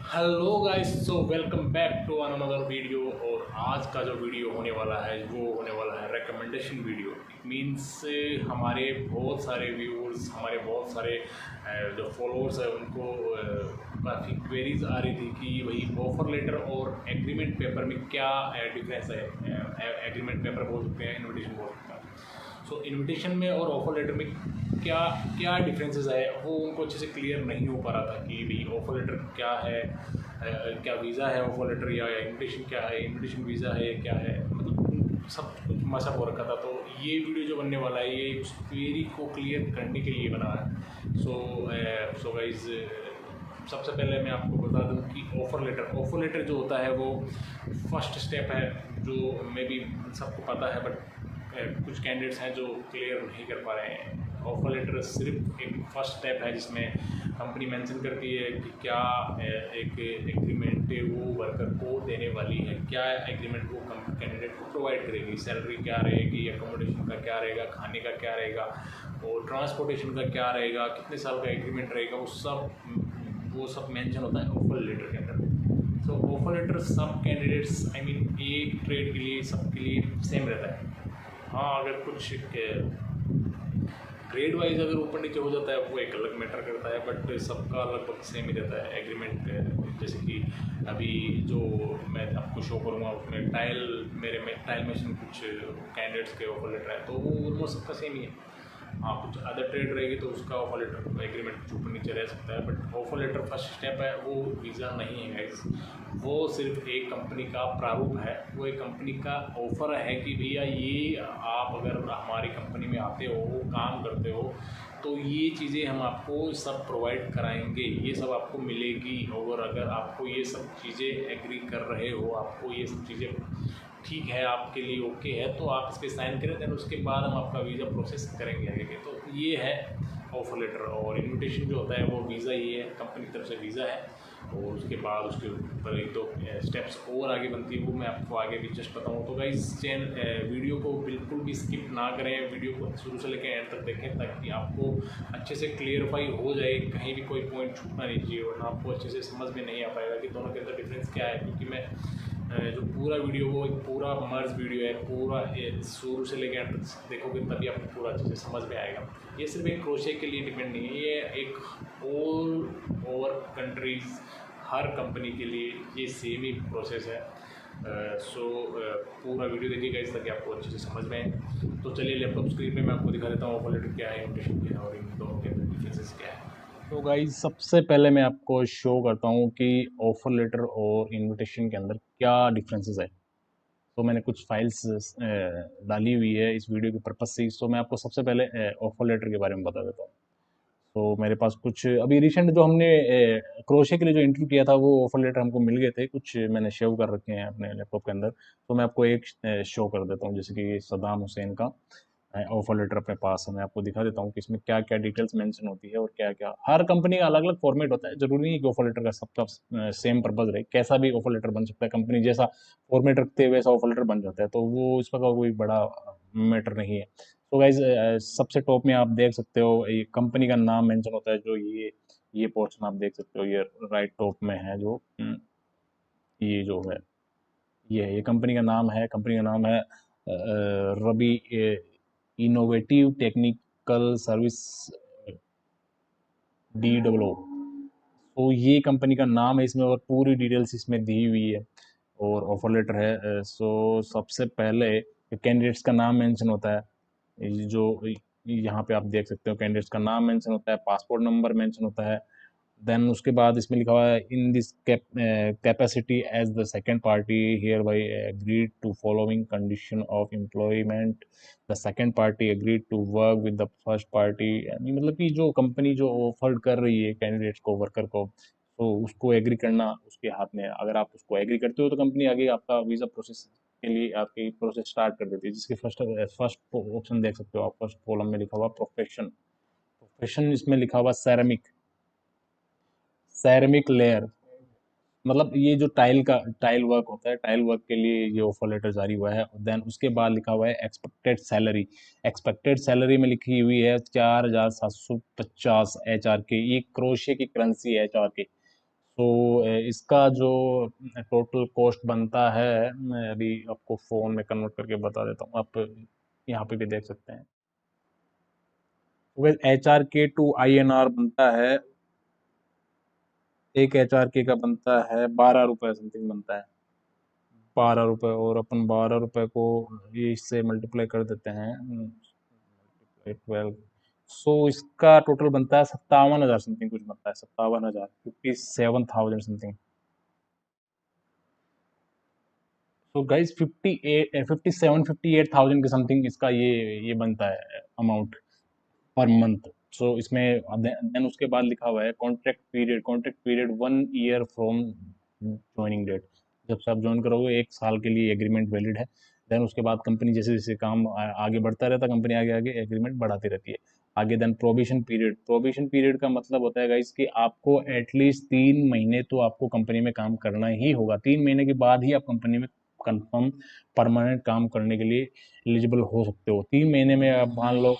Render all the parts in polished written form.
Hello guys, so welcome back to another video. और आज का जो वीडियो होने वाला है वो होने वाला है रिकमेंडेशन वीडियो। इट मीन्स हमारे बहुत सारे व्यूअर्स, हमारे बहुत सारे जो फॉलोअर्स हैं उनको काफ़ी क्वेरीज आ रही थी कि वही ऑफर लेटर और एग्रीमेंट पेपर में क्या डिफरेंस है। एग्रीमेंट पेपर बोल सकते हैं, इन्विटेशन बोल सकते हैं। सो इनविटेशन में और ऑफर लेटर में क्या क्या डिफरेंसेस है वो उनको अच्छे से क्लियर नहीं हो पा रहा था कि भाई ऑफर लेटर क्या है, क्या वीज़ा है ऑफर लेटर, या इनविटेशन क्या है, इनविटेशन वीज़ा है, क्या है, मतलब सब कुछ मशा हो रखा था। तो ये वीडियो जो बनने वाला है ये उस क्वेरी को क्लियर करने के लिए बना है। सो गाइज, सबसे पहले मैं आपको बता दूं कि ऑफर लेटर जो होता है वो फर्स्ट स्टेप है, जो मे बी सबको पता है, बट कुछ कैंडिडेट्स हैं जो क्लियर नहीं कर पा रहे हैं। ऑफर लेटर सिर्फ एक फर्स्ट स्टेप है जिसमें कंपनी मेंशन करती है कि क्या एक एग्रीमेंट वो वर्कर को देने वाली है, क्या एग्रीमेंट वो कैंडिडेट को प्रोवाइड करेगी, सैलरी क्या रहेगी, अकोमोडेशन का क्या रहेगा, खाने का क्या रहेगा, और ट्रांसपोर्टेशन का क्या रहेगा, कितने साल का एग्रीमेंट रहेगा, वो सब मेंशन होता है ऑफर लेटर के अंदर। तो ऑफर लेटर सब कैंडिडेट्स एक ट्रेड के लिए सबके लिए सेम रहता है। हाँ, अगर कुछ ग्रेड वाइज अगर ऊपर नीचे हो जाता है वो एक अलग मैटर करता है, बट सबका लगभग सेम ही रहता है एग्रीमेंट। जैसे कि अभी जो मैं आपको शो करूँगा उसमें मेरे में टाइल मशीन कुछ कैंडिडेट्स के ऑफर लेटर है, तो वो ऑलमोस्ट सबका सेम ही है। हाँ, कुछ अदर ट्रेड रहेगी तो उसका ऑफर लेटर एग्रीमेंट कुछ ऊपर नीचे रह सकता है, but offer letter first step है, वो वीज़ा नहीं है गाइस। वो सिर्फ एक कंपनी का प्रारूप है, वो एक कंपनी का ऑफर है कि भैया ये आप अगर हमारी कंपनी में आते हो, काम करते हो, तो ये चीज़ें हम आपको सब प्रोवाइड कराएंगे, ये सब आपको मिलेगी। और अगर आपको ये सब चीज़ें एग्री कर रहे हो, आपको ये सब चीज़ें ठीक है, आपके लिए ओके है, तो आप इस पर साइन करें, देन उसके बाद हम आपका वीज़ा प्रोसेस करेंगे आगे के। तो ये है ऑफर लेटर। और इनविटेशन जो होता है वो वीज़ा ही है, कंपनी की तरफ से वीज़ा है, और उसके बाद उसके ऊपर एक दो स्टेप्स और आगे बनती है, वो मैं आपको आगे भी जस्ट बताऊँ। तो गाइस वीडियो को बिल्कुल भी स्किप ना करें, वीडियो को शुरू से लेकर एंड तक देखें ताकि आपको अच्छे से क्लियरफाई हो जाए, कहीं भी कोई पॉइंट छूटना नहीं चाहिए, वरना आपको अच्छे से समझ में नहीं आ पाएगा कि दोनों के अंदर डिफरेंस क्या है। क्योंकि मैं जो पूरा वीडियो वो एक पूरा मर्ज वीडियो है, पूरा शुरू से लेकर एंड तक देखोगे तभी आपको पूरा अच्छे से समझ में आएगा। ये सिर्फ एक क्रोशे के लिए डिपेंड नहीं है, ये एक ऑल ओवर कंट्रीज हर कंपनी के लिए ये सेम ही प्रोसेस है। पूरा वीडियो देखिएगा इस ताकि आपको अच्छे से समझ में आए। तो चलिए लैपटॉप स्क्रीन पे मैं आपको दिखा देता हूँ ऑफर लेटर क्या है, इन्विटेशन क्या है, और इन दोनों के अंदर डिफरेंसेस क्या है। तो गाइज, सबसे पहले मैं आपको शो करता हूँ कि ऑफर लेटर और इनविटेशन के अंदर क्या डिफरेंसेस है। तो मैंने कुछ फाइल्स डाली हुई है इस वीडियो के पर्पज से, तो मैं आपको सबसे पहले ऑफर लेटर के बारे में बता देता हूँ। तो मेरे पास कुछ अभी रिसेंट जो हमने क्रोशे के लिए जो इंटरव्यू किया था वो ऑफर लेटर हमको मिल गए थे, कुछ मैंने सेव कर रखे हैं अपने लैपटॉप के अंदर। तो मैं आपको एक शो कर देता हूँ, जैसे कि सद्दाम हुसैन का ऑफर लेटर अपने पास है। मैं आपको दिखा देता हूँ कि इसमें क्या क्या डिटेल्स मेंशन होती है, और क्या क्या हर कंपनी का अलग अलग फॉर्मेट होता है। जरूरी नहीं कि ऑफर लेटर का सबका सेम पर्पज रहे, कैसा भी ऑफर लेटर बन सकता है, कंपनी जैसा फॉर्मेट रखते हुए वैसा ऑफर लेटर बन जाता है, तो वो इसका कोई बड़ा मैटर नहीं है। तो गाइज, सबसे टॉप में आप देख सकते हो ये कंपनी का नाम मेंशन होता है, जो ये पोर्शन आप देख सकते हो, ये राइट टॉप में है जो ये जो है ये कंपनी का नाम है। कंपनी का नाम है रबी इनोवेटिव टेक्निकल सर्विस DOO। तो ये कंपनी का नाम है इसमें, और पूरी डिटेल्स इसमें दी हुई है, और ऑफर लेटर है। सबसे पहले कैंडिडेट्स का नाम मेंशन होता है, ये जो यहाँ पे आप देख सकते हो कैंडिडेट्स का नाम मेंशन होता है, पासपोर्ट नंबर मेंशन होता है। देन उसके बाद इसमें लिखा हुआ है in this capacity as the second party hereby agreed to following condition of employment, the second party agreed to work with the first party. यानी मतलब कि जो कंपनी जो ऑफर कर रही है कैंडिडेट्स को, वर्कर को, तो उसको एग्री करना उसके हाथ में है। अगर आप उसको एग्री करते हो तो कंपनी आगे आपका वीज़ा प्रोसेस के लिए आपकी प्रोसेस स्टार्ट कर देती है, जिसके फर्स्ट फर्स्ट ऑप्शन देख सकते हो आप, फर्स्ट कॉलम में लिखा हुआ प्रोफेशन। प्रोफेशन इसमें लिखा हुआ सैरामिक, सैरामिक लेयर, मतलब ये जो टाइल वर्क होता है, टाइल वर्क के लिए ये ऑफर लेटर जारी हुआ है। देन उसके बाद लिखा हुआ है एक्सपेक्टेड सैलरी। एक्सपेक्टेड सैलरी में लिखी हुई है 4,750 HR के, ये क्रोशिया की करेंसी है HR के। तो इसका जो टोटल कॉस्ट बनता है, मैं अभी आपको फ़ोन में कन्वर्ट करके बता देता हूँ, आप यहाँ पे भी देख सकते हैं। एच आर के टू आई एन आर बनता है, एक एच आर के का बनता है 12 रुपये समथिंग बनता है, 12 रुपये। और अपन 12 रुपये को ये इससे मल्टीप्लाई कर देते हैं, 12, सो इसका टोटल बनता है 57,000 समथिंग कुछ बनता है, 57,000, 57,000 समथिंग। सो गाइज 57-58,000 के समथिंग इसका ये बनता है अमाउंट पर मंथ। सो इसमें देन उसके बाद लिखा हुआ है contract period 1 year from joining date. जब से आप ज्वाइन करोगे 1 साल के लिए एग्रीमेंट वैलिड है। देन उसके बाद कंपनी जैसे जैसे काम आगे बढ़ता रहता है, कंपनी आगे आगे एग्रीमेंट बढ़ाती रहती है आगे। देन प्रोबेशन पीरियड का मतलब होता है गाइस कि आपको एटलीस्ट 3 महीने तो आपको कंपनी में काम करना ही होगा। 3 महीने के बाद ही आप कंपनी में कंफर्म परमानेंट काम करने के लिए एलिजिबल हो सकते हो। 3 महीने में आप मान लो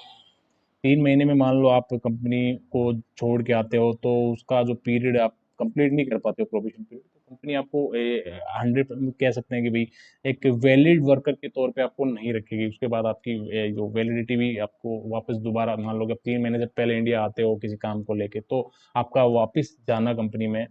3 महीने में मान लो आप कंपनी को छोड़ के आते हो, तो उसका जो पीरियड आप कंप्लीट नहीं कर पाते हो प्रोबेशन पीरियड, तो कंपनी आपको 100 कह सकते हैं कि भाई एक वैलिड वर्कर के तौर पे आपको नहीं रखेगी। उसके बाद आपकी जो वैलिडिटी भी आपको वापस दोबारा, मान लो कि 3 महीने से पहले इंडिया आते हो किसी काम को लेके, तो आपका वापस जाना कंपनी में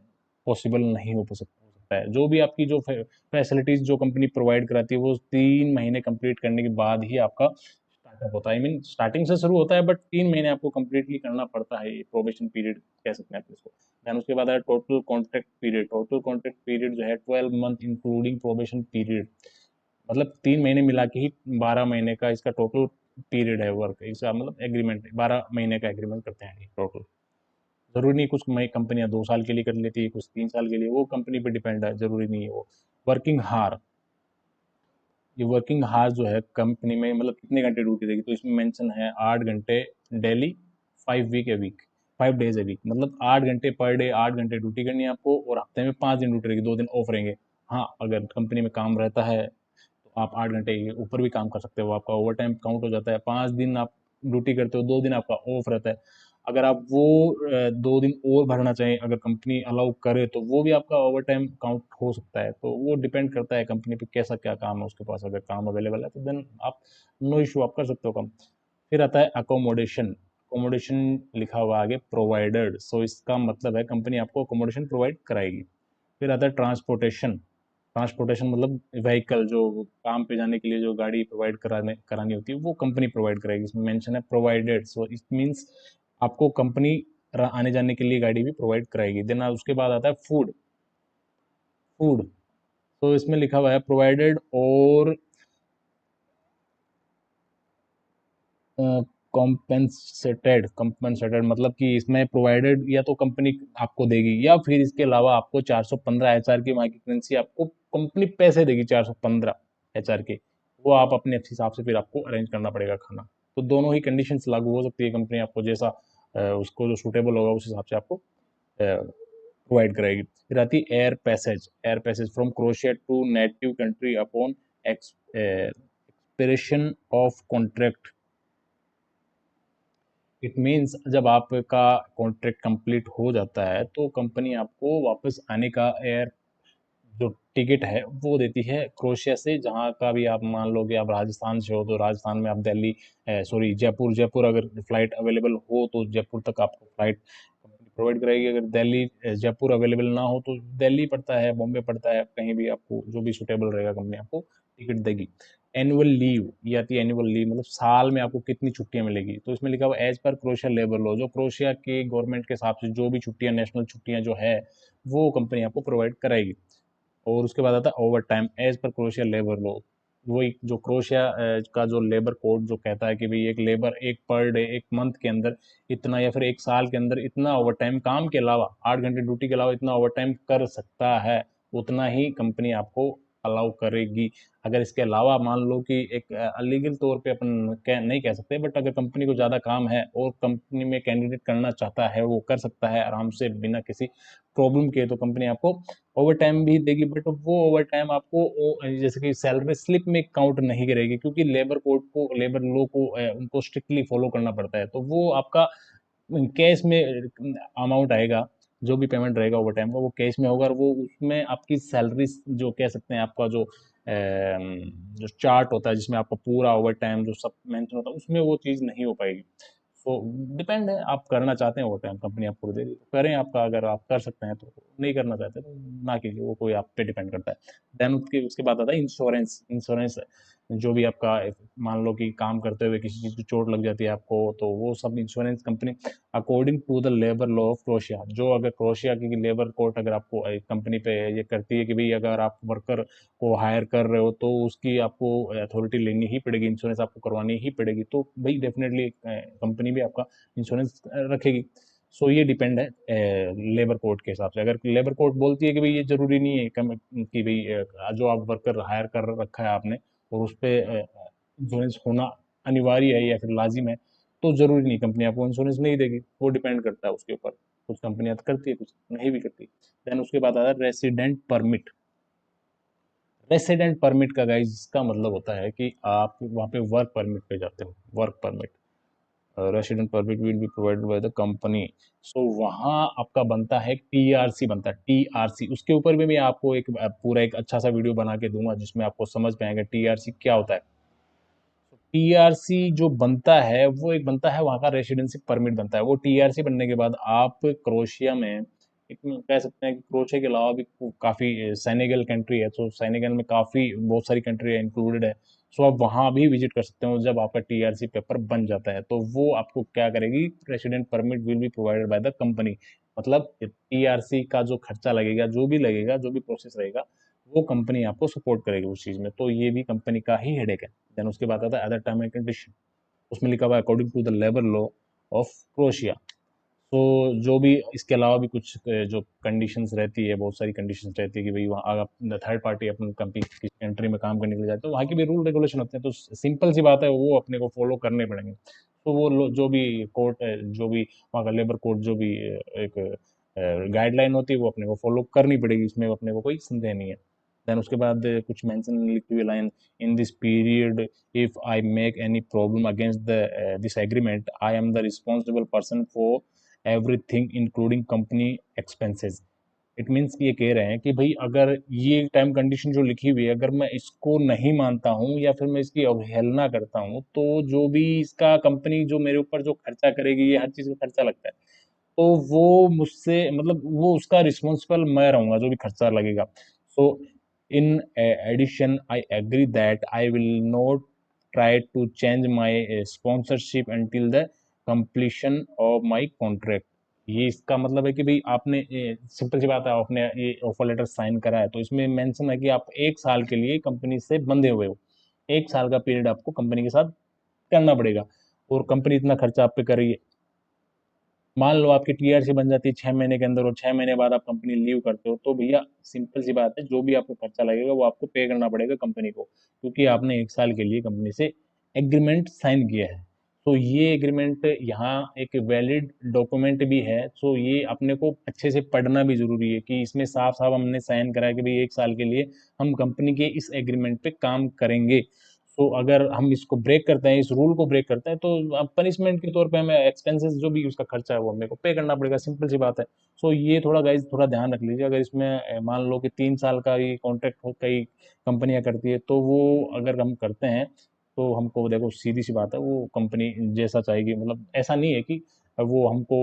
पॉसिबल नहीं हो सकता है। जो भी आपकी जो फैसिलिटीज जो कंपनी प्रोवाइड कराती है वो 3 महीने कंप्लीट करने के बाद ही आपका स्टार्टअप होता है। आई मीन स्टार्टिंग से शुरू होता है, बट 3 महीने आपको कंप्लीटली करना पड़ता है, ये प्रोबेशन पीरियड कह सकते हैं आप इसको। देन उसके बाद है टोटल कॉन्ट्रैक्ट पीरियड जो है 12 मंथ इंक्लूडिंग प्रोबेशन पीरियड, मतलब 3 महीने मिला के ही 12 महीने का इसका टोटल पीरियड है वर्क। इसका मतलब एग्रीमेंट 12 महीने का एग्रीमेंट करते हैं टोटल। जरूरी नहीं, कुछ कंपनियां 2 साल के लिए कर लेती है, कुछ 3 साल के लिए, वो कंपनी पे डिपेंड है, जरूरी नहीं है वो। वर्किंग हार, ये वर्किंग हार्स जो है कंपनी में मतलब कितने घंटे ड्यूटी देगी, तो इसमें मेंशन है 8 घंटे डेली, 5 डेज ए वीक, मतलब 8 घंटे पर डे, 8 घंटे ड्यूटी करनी है आपको, और हफ्ते में 5 दिन ड्यूटी रहेगी, 2 दिन ऑफ रहेंगे। हाँ, अगर कंपनी में काम रहता है तो आप 8 घंटे के ऊपर भी काम कर सकते हो, आपका ओवर टाइम काउंट हो जाता है। 5 दिन आप ड्यूटी करते हो, 2 दिन आपका ऑफ रहता है। अगर आप वो 2 दिन और भरना चाहें, अगर कंपनी अलाउ करे, तो वो भी आपका ओवर टाइम काउंट हो सकता है। तो वो डिपेंड करता है कंपनी पे कैसा क्या काम है उसके पास, अगर काम अवेलेबल है तो देन आप नो इशू आप कर सकते हो काम। फिर आता है अकोमोडेशन लिखा हुआ आगे प्रोवाइडेड, सो इसका मतलब है कंपनी आपको अकोमोडेशन प्रोवाइड कराएगी। फिर आता है ट्रांसपोर्टेशन मतलब व्हीकल, जो काम पे जाने के लिए जो गाड़ी प्रोवाइड करानी होती है वो कंपनी प्रोवाइड कराएगी। इसमें मेंशन है प्रोवाइडेड, सो इट मींस आपको कंपनी आने जाने के लिए गाड़ी भी प्रोवाइड कराएगी। देन उसके बाद आता है फूड, तो इसमें लिखा हुआ है प्रोवाइडेड और कॉम्पेंसेटेड, मतलब कि इसमें प्रोवाइडेड या तो कंपनी आपको देगी, या फिर इसके अलावा आपको 415 एचआर की मार्केट करेंसी आपको कंपनी पैसे देगी, 415 एचआर के, वो आप अपने हिसाब से फिर आपको अरेंज करना पड़ेगा खाना। तो दोनों ही कंडीशंस लागू हो सकती है, कंपनी आपको जैसा उसको जो सूटेबल होगा उस हिसाब से आपको प्रोवाइड कराएगी। फिर आती है air passage from Croatia to native country upon expiration of contract. It means जब आपका कॉन्ट्रैक्ट कंप्लीट हो जाता है तो कंपनी आपको वापस आने का एयर जो टिकट है वो देती है क्रोशिया से। जहाँ का भी आप मान लो कि आप राजस्थान से हो तो राजस्थान में आप दिल्ली, सॉरी जयपुर अगर फ्लाइट अवेलेबल हो तो जयपुर तक आपको फ्लाइट कंपनी प्रोवाइड कराएगी। अगर दिल्ली जयपुर अवेलेबल ना हो तो दिल्ली पड़ता है, बॉम्बे पड़ता है, कहीं भी आपको जो भी सुटेबल रहेगा कंपनी आपको टिकट देगी। एनुअल लीव, ये आती है एनुअल लीव, मतलब साल में आपको कितनी छुट्टियां मिलेगी, तो इसमें लिखा हुआ as per Croatia labour law, जो क्रोशिया के गवर्नमेंट के हिसाब से जो भी छुट्टियां, नेशनल छुट्टियां जो है वो कंपनी आपको प्रोवाइड कराएगी। और उसके बाद आता है overtime as per Croatia labour law, वही जो क्रोशिया का जो लेबर कोड जो कहता है कि भाई एक लेबर एक पर डे एक मंथ के अंदर इतना, या फिर एक साल के अंदर इतना ओवर टाइम काम के अलावा, 8 घंटे ड्यूटी के अलावा इतना ओवर टाइम कर सकता है, उतना ही कंपनी आपको अलाउ करेगी। अगर इसके अलावा मान लो कि एक अलीगल तौर पे अपन नहीं कह सकते, बट अगर कंपनी को ज़्यादा काम है और कंपनी में कैंडिडेट करना चाहता है, वो कर सकता है आराम से बिना किसी प्रॉब्लम के, तो कंपनी आपको ओवर टाइम भी देगी। बट वो ओवर टाइम आपको जैसे कि सैलरी स्लिप में काउंट नहीं करेगी, क्योंकि लेबर कोड को, लेबर लॉ को उनको स्ट्रिक्टली फॉलो करना पड़ता है। तो वो आपका कैश में अमाउंट आएगा, जो भी पेमेंट रहेगा ओवर टाइम का वो कैश में होगा, और वो उसमें आपकी सैलरी जो कह सकते हैं आपका जो चार्ट होता है जिसमें आपका पूरा ओवर टाइम जो सब मेंशन होता है उसमें वो चीज़ नहीं हो पाएगी। तो डिपेंड है, आप करना चाहते हैं ओवर टाइम कंपनी आपको दे रही है तो करें, आपका अगर आप कर सकते हैं तो, नहीं करना चाहते तो ना कीजिए, वो कोई आप पे डिपेंड करता है। देन उसके उसके बाद आता है इंश्योरेंस। इंश्योरेंस जो भी आपका मान लो कि काम करते हुए किसी चीज़ की चोट लग जाती है आपको, तो वो सब insurance company according to the labour law of Croatia, जो अगर क्रोशिया की लेबर कोर्ट अगर आपको कंपनी पे ये करती है कि भाई अगर आप वर्कर को हायर कर रहे हो तो उसकी आपको अथॉरिटी लेनी ही पड़ेगी, इंश्योरेंस आपको करवानी ही पड़ेगी, तो भाई डेफिनेटली कंपनी भी आपका इंश्योरेंस रखेगी। सो ये डिपेंड है लेबर कोड के हिसाब से। अगर लेबर कोड बोलती है कि भाई ये जरूरी नहीं है कि भाई जो आप वर्कर हायर कर रखा है आपने और उस पर इंश्योरेंस होना अनिवार्य है या फिर लाजिम है, तो जरूरी नहीं कंपनी आपको इंश्योरेंस नहीं देगी, वो डिपेंड करता है उसके ऊपर। कुछ कंपनियां तो करती है, कुछ नहीं भी करती। देन उसके बाद आता है रेसिडेंट परमिट। रेसिडेंट परमिट का गाइस का मतलब होता है कि आप वहाँ पे वर्क परमिट पे जाते हो, work permit. Resident permit will be provided by the company. So वहाँ आपका बनता है टीआरसी, बनता है टीआरसी। उसके ऊपर भी मैं आपको एक पूरा एक अच्छा सा वीडियो बना के दूंगा जिसमें आपको समझ में आएगा टीआरसी क्या होता है। टीआरसी जो बनता है वो एक बनता है वहाँ का रेसिडेंसी परमिट बनता है। वो टीआरसी बनने के बाद आप क्रोशिया में एक कह सकते हैं कि क्रोशिया के अलावा भी काफ़ी सेनेगल कंट्री है, तो सेनेगल में काफ़ी बहुत सारी कंट्री इंक्लूडेड है। सो आप वहाँ भी विजिट कर सकते हो। जब आपका टीआरसी पेपर बन जाता है तो वो आपको क्या करेगी, resident permit will be provided by the company. मतलब टीआरसी का जो खर्चा लगेगा, जो भी लगेगा, जो भी प्रोसेस रहेगा, वो कंपनी आपको सपोर्ट करेगी उस चीज़ में। तो ये भी कंपनी का ही हेडेक है। देन उसके बाद आता है अदर टर्म एंड कंडीशन। उसमें लिखा हुआ है according to the labour law of Croatia. तो जो भी इसके अलावा भी कुछ जो कंडीशंस रहती है, बहुत सारी कंडीशंस रहती है कि भाई वहाँ अगर थर्ड पार्टी अपन कंपनी किसी कंट्री में काम करने के लिए जाए तो वहाँ के भी रूल रेगुलेशन होते हैं, तो सिंपल सी बात है वो अपने को फॉलो करने पड़ेंगे। तो वो जो भी कोर्ट है, जो भी वहाँ का लेबर कोर्ट जो भी एक गाइडलाइन होती है वो अपने को फॉलो करनी पड़ेगी, इसमें अपने को कोई संदेह नहीं है। देन उसके बाद कुछ मेंशन लिखी हुई line, in this period if I make any problem against the this agreement, I am the responsible person for everything including company expenses। It means ये कह रहे हैं कि भाई अगर ये टाइम कंडीशन जो लिखी हुई है अगर मैं इसको नहीं मानता हूँ या फिर मैं इसकी अवहेलना करता हूँ तो जो भी इसका कंपनी जो मेरे ऊपर जो खर्चा करेगी, ये हर चीज़ का खर्चा लगता है, तो वो मुझसे मतलब वो उसका रिस्पॉन्सिबल मैं रहूंगा जो भी खर्चा लगेगा। So in addition I agree that I will not try to change my sponsorship until the completion of my contract. ये इसका मतलब है कि भाई आपने सिंपल सी बात है, आपने ये ऑफर लेटर साइन करा है तो इसमें मेंशन है कि आप 1 साल के लिए कंपनी से बंधे हुए हो। 1 साल का पीरियड आपको कंपनी के साथ करना पड़ेगा, और कंपनी इतना खर्चा आप पे कर रही है। मान लो आपकी टीआरसी बन जाती है 6 महीने के अंदर और 6 महीने बाद आप कंपनी लीव करते हो, तो भैया सिंपल सी बात है, जो भी आपको खर्चा लगेगा वो आपको पे करना पड़ेगा कंपनी को, क्योंकि आपने 1 साल के लिए कंपनी से एग्रीमेंट साइन किया है। तो ये एग्रीमेंट यहाँ एक वैलिड डॉक्यूमेंट भी है, तो ये अपने को अच्छे से पढ़ना भी जरूरी है कि इसमें साफ साफ हमने साइन करा है कि भाई 1 साल के लिए हम कंपनी के इस एग्रीमेंट पे काम करेंगे। तो अगर हम इसको ब्रेक करते हैं, इस रूल को ब्रेक करते हैं, तो पनिशमेंट के तौर पे हमें एक्सपेंसेस जो भी उसका खर्चा है वो हमें को पे करना पड़ेगा, सिंपल सी बात है। सो ये थोड़ा गाइज थोड़ा ध्यान रख लीजिए। अगर इसमें मान लो कि 3 साल का ये कॉन्ट्रैक्ट कई कंपनियां करती है, तो वो अगर हम करते हैं तो हमको देखो सीधी सी बात है वो कंपनी जैसा चाहेगी, मतलब ऐसा नहीं है कि वो हमको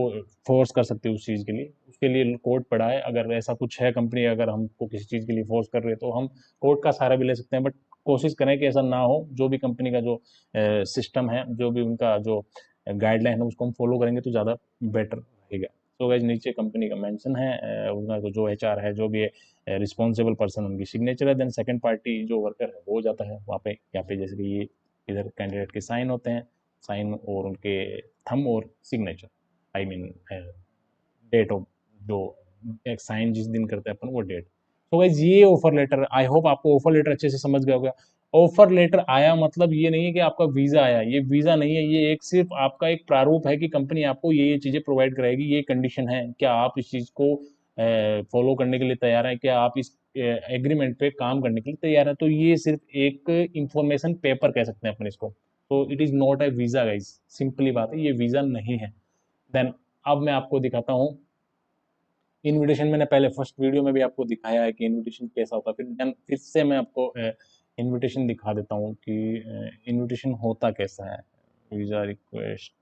फोर्स कर सकती है उस चीज़ के लिए, उसके लिए कोर्ट पड़ा है। अगर ऐसा कुछ है कंपनी अगर हमको किसी चीज़ के लिए फोर्स कर रही है तो हम कोर्ट का सहारा भी ले सकते हैं, बट कोशिश करें कि ऐसा ना हो। जो भी कंपनी का जो सिस्टम है, जो भी उनका जो गाइडलाइन है उसको हम फॉलो करेंगे तो ज़्यादा बेटर रहेगा। तो गाइज नीचे कंपनी का मेंशन है, उनका जो एचआर है जो भी है रिस्पॉन्सिबल पर्सन उनकी सिग्नेचर है। देन सेकंड पार्टी जो वर्कर है वो जाता है वहाँ पे, यहाँ पे जैसे कि ये इधर कैंडिडेट के साइन होते हैं, साइन और उनके थंब और signature, I mean date of जो एक साइन जिस दिन करते हैं अपन वो डेट। तो गाइज ये ऑफर लेटर, आई होप आपको ऑफर लेटर अच्छे से समझ गया होगा। ऑफर लेटर आया मतलब ये नहीं है कि आपका वीजा आया, ये वीजा नहीं है, ये एक सिर्फ आपका एक प्रारूप है कि कंपनी आपको ये चीजें प्रोवाइड कराएगी, ये कंडीशन है, क्या आप इस चीज को फॉलो करने के लिए तैयार हैं, क्या आप इस एग्रीमेंट पे काम करने के लिए तैयार है। तो ये सिर्फ एक इंफॉर्मेशन पेपर कह सकते हैं अपन इसको। तो it is not A visa guys, simply बात है, ये वीजा नहीं है। देन अब मैं आपको दिखाता हूँ इनविटेशन मैंने पहले फर्स्ट वीडियो में भी आपको दिखाया है कि इनविटेशन कैसा होता है, फिर से मैं आपको इनविटेशन दिखा देता हूँ कि इनविटेशन होता कैसा है। वीज़ा रिक्वेस्ट,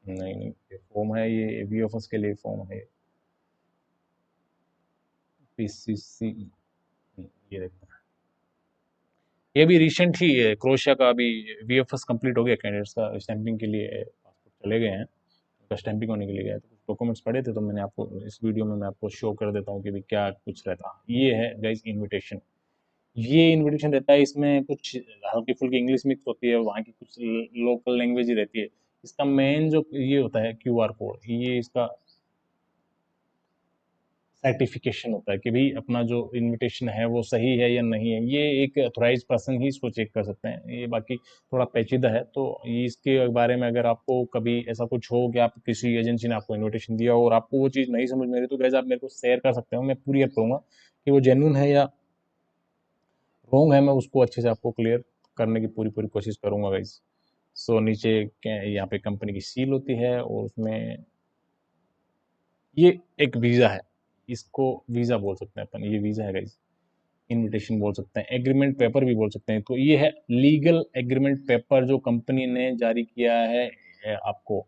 नहीं नहीं, ये फॉर्म है, ये वीएफएस के लिए फॉर्म है, पीसीसी, ये देखते हैं। ये भी रिसेंट ही है, क्रोएशिया का अभी वीएफएस कंप्लीट हो गया, कैंडिडेट्स का स्टैंपिंग के लिए पासपोर्ट चले गए हैं, उनका स्टैंपिंग होने के लिए गया, तो कुछ डॉक्यूमेंट्स पड़े थे, तो मैंने आपको इस वीडियो में मैं आपको शो कर देता हूँ कि भाई क्या कुछ रहता है। ये है गाइस इनविटेशन, ये इनविटेशन रहता है, इसमें कुछ हल्की फुल्की इंग्लिश मिक्स होती है, वहाँ की कुछ लोकल लैंग्वेज ही रहती है। इसका मेन जो ये होता है क्यूआर कोड, ये इसका सर्टिफिकेशन होता है कि भाई अपना जो इनविटेशन है वो सही है या नहीं है। ये एक ऑथोराइज पर्सन ही इसको चेक कर सकते हैं, ये बाकी थोड़ा पेचीदा है। तो इसके बारे में अगर आपको कभी ऐसा कुछ हो कि आप किसी एजेंसी ने आपको इनविटेशन दिया हो और आपको वो चीज़ नहीं समझ में आ रही, तो गाइस आप मेरे को शेयर कर सकते हो, मैं पूरी हेल्प करूँगा कि वो जेन्युइन है या रॉन्ग है, मैं उसको अच्छे से आपको क्लियर करने की पूरी पूरी कोशिश करूँगा गाइस। सो नीचे यहाँ पे कंपनी की सील होती है और उसमें ये एक वीज़ा है, इसको वीज़ा बोल सकते हैं अपन, ये वीज़ा है गाइस, इनविटेशन बोल सकते हैं, एग्रीमेंट पेपर भी बोल सकते हैं। तो ये है लीगल एग्रीमेंट पेपर जो कंपनी ने जारी किया है आपको,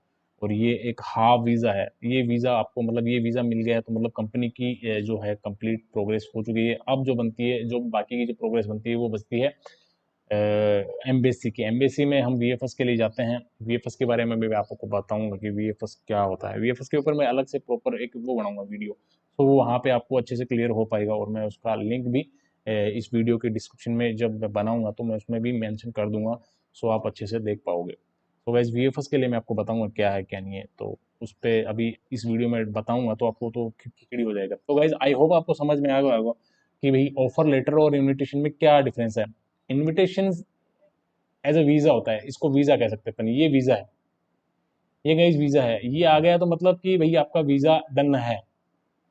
और ये एक हाफ वीज़ा है। ये वीज़ा आपको मतलब ये वीज़ा मिल गया है तो मतलब कंपनी की जो है कंप्लीट प्रोग्रेस हो चुकी है। अब जो बनती है, जो बाकी की जो प्रोग्रेस बनती है वो बचती है एम्बेसी की। एम्बेसी में हम वीएफएस के लिए जाते हैं, वीएफएस के बारे में भी मैं आपको बताऊंगा कि वीएफएस क्या होता है। वीएफएस के ऊपर मैं अलग से प्रॉपर एक वो बनाऊंगा वीडियो, तो वो वहाँ पे आपको अच्छे से क्लियर हो पाएगा, और मैं उसका लिंक भी इस वीडियो के डिस्क्रिप्शन में जब मैं बनाऊंगा तो मैं उसमें भी मेंशन कर दूंगा, सो आप अच्छे से देख पाओगे। तो वैसे वीएफएस के लिए मैं आपको बताऊंगा क्या है क्या नहीं है, तो उस पर अभी इस वीडियो में बताऊंगा तो आपको तो खिचड़ी हो जाएगा। तो गाइज आई होप आपको समझ में आ गया होगा कि भाई ऑफर लेटर और इन्विटेशन में क्या डिफरेंस है। इन्विटेशन एज अ वीज़ा होता है, इसको वीज़ा कह सकते हैं अपन, ये वीज़ा है, ये गाइस वीज़ा है, ये आ गया तो मतलब कि भाई आपका वीज़ा डन है,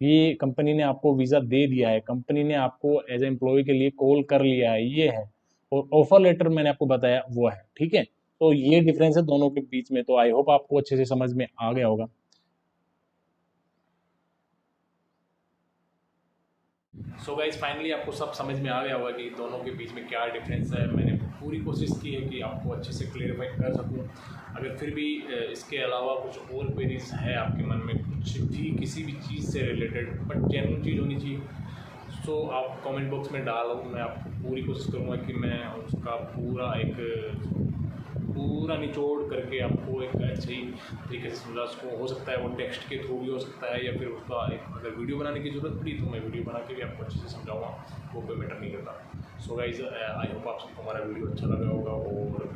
ये कंपनी ने आपको वीज़ा दे दिया है, कंपनी ने आपको एज ए एम्प्लॉय के लिए कॉल कर लिया है, ये है। और ऑफर लेटर मैंने आपको बताया वो है, ठीक है। तो ये डिफरेंस है दोनों के बीच में, तो आई होप आपको अच्छे से समझ में आ गया होगा। सो गाइज फाइनली आपको सब समझ में आ गया होगा कि दोनों के बीच में क्या डिफरेंस है। मैंने पूरी कोशिश की है कि आपको अच्छे से क्लियरफाई कर सकूं। अगर फिर भी इसके अलावा कुछ और क्वेरीज है आपके मन में, कुछ भी किसी भी चीज़ से रिलेटेड बट जेन्युइन चीज़ होनी चाहिए, सो आप कमेंट बॉक्स में डालो, मैं आपको पूरी कोशिश करूँगा कि मैं उसका पूरा निचोड़ करके आपको एक अच्छे ही तरीके से समझा सकूँ। हो सकता है वो टेक्स्ट के थ्रू भी हो सकता है, या फिर उसका एक अगर वीडियो बनाने की ज़रूरत पड़ी तो मैं वीडियो बना के भी आपको अच्छे से समझाऊँगा, वो कोई मैटर नहीं करता। सो गाइज आई होप आप सबको हमारा वीडियो अच्छा लगा होगा, और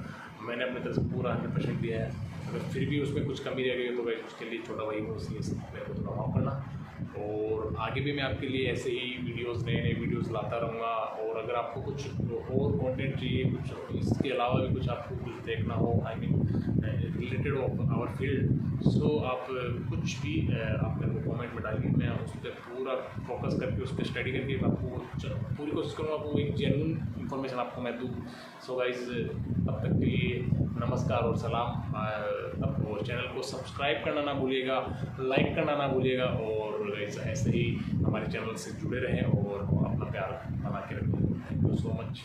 मैंने अपनी तरफ से पूरा 100% दिया है। अगर फिर भी उसमें कुछ कमी रह गई तो गाइज उसके लिए छोटा भाई हूँ, इसलिए मेरे को थोड़ा माफ़ करना। और आगे भी मैं आपके लिए ऐसे ही वीडियोस, नए नए वीडियोस लाता रहूँगा। और अगर आपको कुछ और कंटेंट चाहिए, कुछ इसके अलावा भी कुछ आपको कुछ देखना हो, I mean related of our field, so आप कुछ भी आप मेरे को कमेंट में डालिए, मैं उस पर पूरा फोकस करके उस पर स्टडी करके आपको पूरी कोशिश करूँगा आपको एक जेन्युइन इन्फॉर्मेशन आपको मैं दूँ। सो गाइज तब तक के लिए नमस्कार और सलाम। और चैनल को सब्सक्राइब करना ना भूलिएगा, लाइक करना ना भूलिएगा, और ऐसे ही हमारे चैनल से जुड़े रहें और अपना प्यार बना के रखें। Thank you so much.